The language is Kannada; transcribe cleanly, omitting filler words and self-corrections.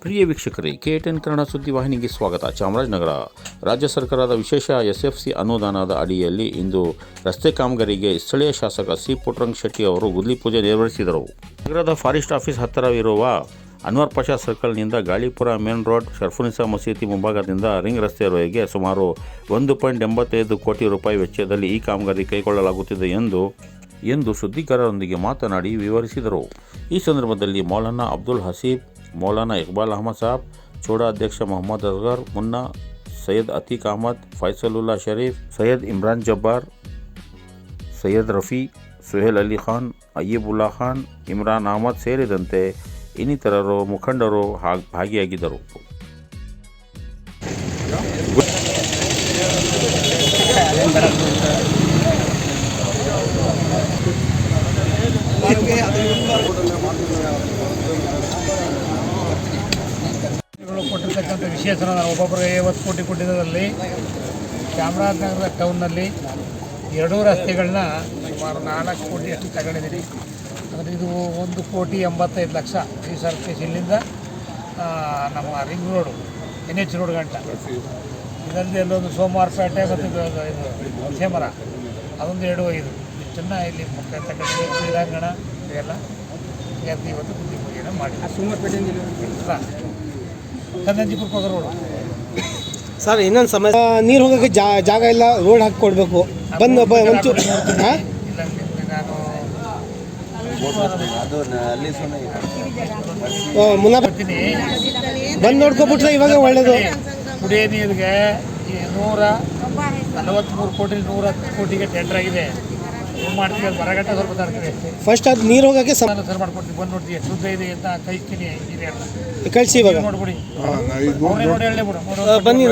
ಪ್ರಿಯ ವೀಕ್ಷಕರೇ, KTN ಕನ್ನಡ ಸುದ್ದಿವಾಹಿನಿಗೆ ಸ್ವಾಗತ. ಚಾಮರಾಜನಗರ ರಾಜ್ಯ ಸರ್ಕಾರದ ವಿಶೇಷ SFC ಅನುದಾನದ ಅಡಿಯಲ್ಲಿ ಇಂದು ರಸ್ತೆ ಕಾಮಗಾರಿಗೆ ಸ್ಥಳೀಯ ಶಾಸಕ ಸಿ. ಪುಟ್ಟರಂಗ ಶೆಟ್ಟಿ ಅವರು ಗುದ್ಲಿ ಪೂಜೆ ನೆರವೇರಿಸಿದರು. ನಗರದ ಫಾರೆಸ್ಟ್ ಆಫೀಸ್ ಹತ್ತಿರವಿರುವ ಅನ್ವರ್ ಪಾಷಾ ಸರ್ಕಲ್ನಿಂದ ಗಾಳಿಪುರ ಮೇನ್ ರೋಡ್, ಶರ್ಫುನಿಸಾ ಮಸೀದಿ ಮುಂಭಾಗದಿಂದ ರಿಂಗ್ ರಸ್ತೆಯವರೆಗೆ ಸುಮಾರು 1.85 ಕೋಟಿ ರೂಪಾಯಿ ವೆಚ್ಚದಲ್ಲಿ ಈ ಕಾಮಗಾರಿ ಕೈಗೊಳ್ಳಲಾಗುತ್ತಿದೆ ಎಂದು ಸುದ್ದಿಗಾರರೊಂದಿಗೆ ಮಾತನಾಡಿ ವಿವರಿಸಿದರು. ಈ ಸಂದರ್ಭದಲ್ಲಿ ಮೌಲಾನಾ ಅಬ್ದುಲ್ ಹಸೀಬ್, ಮೌಲಾನಾ ಇಕ್ಬಾಲ್ ಅಹಮದ್ ಸಾಬ್, ಚೋಡಾ ಅಧ್ಯಕ್ಷ ಮೊಹಮ್ಮದ್ ಅಸ್ಗರ್, ಮುನ್ನಾ, ಸೈಯದ್ ಅತೀಕ್ ಅಹಮದ್, ಫೈಸಲುಲ್ಲಾ ಶರೀಫ್, ಸೈಯದ್ ಇಮ್ರಾನ್ ಜಬ್ಬಾರ್, ಸೈಯದ್ ರಫಿ, ಸುಹೇಲ್ ಅಲಿ ಖಾನ್, ಅಯ್ಯಬುಲ್ಲಾ ಖಾನ್, ಇಮ್ರಾನ್ ಅಹಮದ್ ಸೇರಿದಂತೆ ಇನ್ನಿತರರು ಮುಖಂಡರು ಭಾಗಿಯಾಗಿದ್ದರು. ಕೊಟ್ಟಿರ್ತಕ್ಕಂಥ ವಿಶೇಷ ಒಬ್ಬೊಬ್ಬರಿಗೆ 50 ಕೋಟಿ ಕೊಟ್ಟಿದ್ದರಲ್ಲಿ ಚಾಮರಾಜನಗರ ಟೌನ್ನಲ್ಲಿ ಎರಡೂ ರಸ್ತೆಗಳನ್ನ ಸುಮಾರು 4 ಕೋಟಿ ಅಷ್ಟು ತಗೊಂಡಿದ್ದೀರಿ. ಅಂದರೆ ಇದು 1,85,00,000 ಈ ಸರ್ಕೇಶ್ ಇಲ್ಲಿಂದ ನಮ್ಮ ರಿಂಗ್ ರೋಡು NH ರೋಡ್ ಗಂಟ, ಇದರಲ್ಲಿ ಎಲ್ಲೊಂದು ಸೋಮವಾರಪೇಟೆ ಮತ್ತು ಇದು ಸೇಮರ ಅದೊಂದು 2.5 ಇಷ್ಟನ್ನು ಇಲ್ಲಿ ಮುಖ್ಯ ತಗೊಂಡಿದ್ದೀವಿ. ಕ್ರೀಡಾಂಗಣ ಇದೆಲ್ಲ ಇವತ್ತು ಬುದ್ಧಿ ಪೂಜೆಯನ್ನು ಮಾಡಿ ಕನ್ನಂಜಿಪುರ ಹೋಗೋ ರೋಡು ಸರ್. ಇನ್ನೊಂದು ಸಮಸ್ಯೆ, ನೀರು ಹೋಗೋಕ್ಕೆ ಜಾಗ ಇಲ್ಲ, ರೋಡ್ ಹಾಕಿ ಕೊಡಬೇಕು. ಬಂದು ಒಂಚೂರು ಬರ್ತೀನಿ ಬಂದು ನೋಡ್ಕೊಬಿಟ್ರೆ ಇವಾಗ ಒಳ್ಳೇದು. ಕುಡಿಯೋ ನೀರಿಗೆ 143 ಕೋಟಿ 110 ಕೋಟಿಗೆ ಟೆಂಡರ್ ಆಗಿದೆ. ಮಾಡ್ತೀವಿ, ಅದು ಬರಗಟ್ಟ ಸ್ವಲ್ಪ ತರ್ತೀವಿ ಅಷ್ಟೇ. ಫಸ್ಟ್ ಅದು ನೀರು ಹೋಗೋಕ್ಕೆ ಸರ್ ಮಾಡ್ಕೊಡ್ತೀವಿ. ಬಂದು ನೋಡ್ತೀವಿ ಶುದ್ಧ ಇದೆ ಅಂತ ಕೈಸ್ತೀನಿ ಇಂಜಿನಿಯರ್ ಕಳಿಸಿ ಇವಾಗ ನೋಡ್ಬಿಡಿ. ನೋಡಿ ಹೇಳಲೇ ಬಿಡು ಬನ್ನಿ.